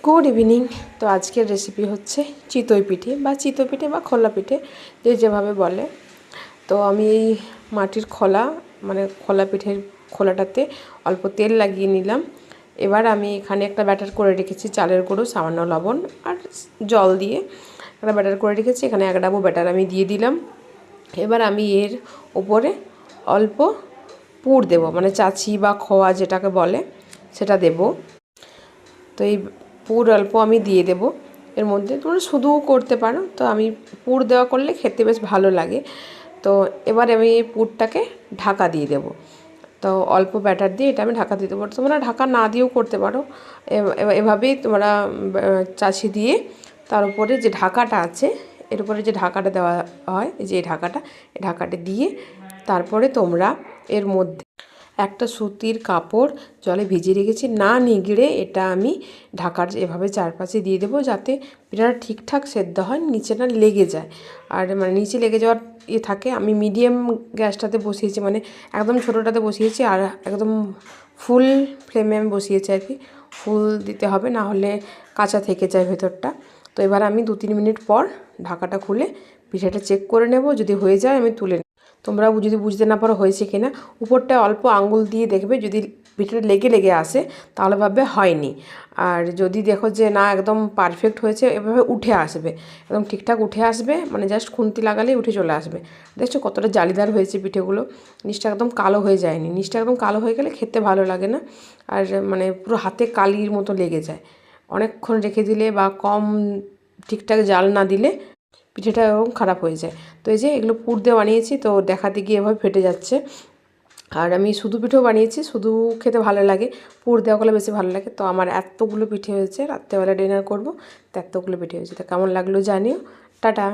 Good evening. তো আজকের recipe হচ্ছে চিতই পিঠে বা খোলা পিঠে, যে যেভাবে বলে। তো আমি এই মাটির খোলা মানে খোলা পিঠের খোলাটাতে অল্প তেল লাগিয়ে নিলাম। এবার আমি এখানে একটা ব্যাটার করে রেখেছি, চালের গুঁড়ো, সামান্য লবণ আর জল দিয়ে একটা ব্যাটার করে রেখেছি। এখানে এক ডাবু ব্যাটার আমি দিয়ে দিলাম। এবার আমি এর ওপরে অল্প পুর দেব, মানে চাচি বা খোয়া যেটাকে বলে সেটা দেব। তো এই পুর অল্প আমি দিয়ে দেব এর মধ্যে, তোমরা শুধুও করতে পারো। তো আমি পুর দেওয়া করলে খেতে বেশ ভালো লাগে। তো এবার আমি এই পুরটাকে ঢাকা দিয়ে দেব। তো অল্প ব্যাটার দিয়ে এটা আমি ঢাকা দিয়ে দেবো। তোমরা ঢাকা না দিয়েও করতে পারো। এভাবেই তোমরা চাষি দিয়ে তার উপরে যে ঢাকাটা আছে, এর উপরে যে ঢাকাটা দেওয়া হয়, এই যে এই ঢাকাটা দিয়ে তারপরে তোমরা এর মধ্যে একটা সুতির কাপড় জলে ভিজিয়ে রেখেছি, না নিগড়ে এটা আমি ঢাকার এভাবে চারপাশে দিয়ে দেবো, যাতে পিঠাটা ঠিকঠাক সেদ্ধ হয়, নিচে না লেগে যায়। আর মানে নিচে লেগে যাওয়ার থাকে। আমি মিডিয়াম গ্যাসটাতে বসিয়েছি, মানে একদম ছোটোটাতে বসিয়েছি, আর একদম ফুল ফ্লেমে আমি বসিয়েছি আর কি। ফুল দিতে হবে, না হলে কাঁচা থেকে যায় ভেতরটা। তো এবার আমি 2-3 মিনিট পর ঢাকাটা খুলে পিঠাটা চেক করে নেব। যদি হয়ে যায় আমি তুলে। তোমরা যদি বুঝতে না পারো হয়েছে কিনা, উপরটা অল্প আঙুল দিয়ে দেখবে, যদি পিঠাটা লেগে আসে তাহলে ভাববে হয়নি। আর যদি দেখো যে না একদম পারফেক্ট হয়েছে, এভাবে উঠে আসবে, একদম ঠিকঠাক উঠে আসবে, মানে জাস্ট খুন্তি লাগালেই উঠে চলে আসবে। দেখছো কতটা জালিদার হয়েছে পিঠেগুলো, নিচটা একদম কালো হয়ে যায়নি। নিচটা একদম কালো হয়ে গেলে খেতে ভালো লাগে না, আর মানে পুরো হাতে কালির মতো লেগে যায়। অনেকক্ষণ রেখে দিলে বা কম ঠিকঠাক জাল না দিলে পিঠেটা এরকম খারাপ হয়ে যায়। তো এই যে এগুলো পুর দিয়ে বানিয়েছি, তো দেখাতে গিয়ে এভাবে ফেটে যাচ্ছে। আর আমি শুধু পিঠেও বানিয়েছি, শুধু খেতে ভালো লাগে, পুর দেওয়া করলে বেশি ভালো লাগে। তো আমার এতগুলো পিঠে হয়েছে, রাত্রেবেলা ডিনার করবো, তো এতগুলো পিঠে হয়েছে। তো কেমন লাগলো জানিও। টাটা।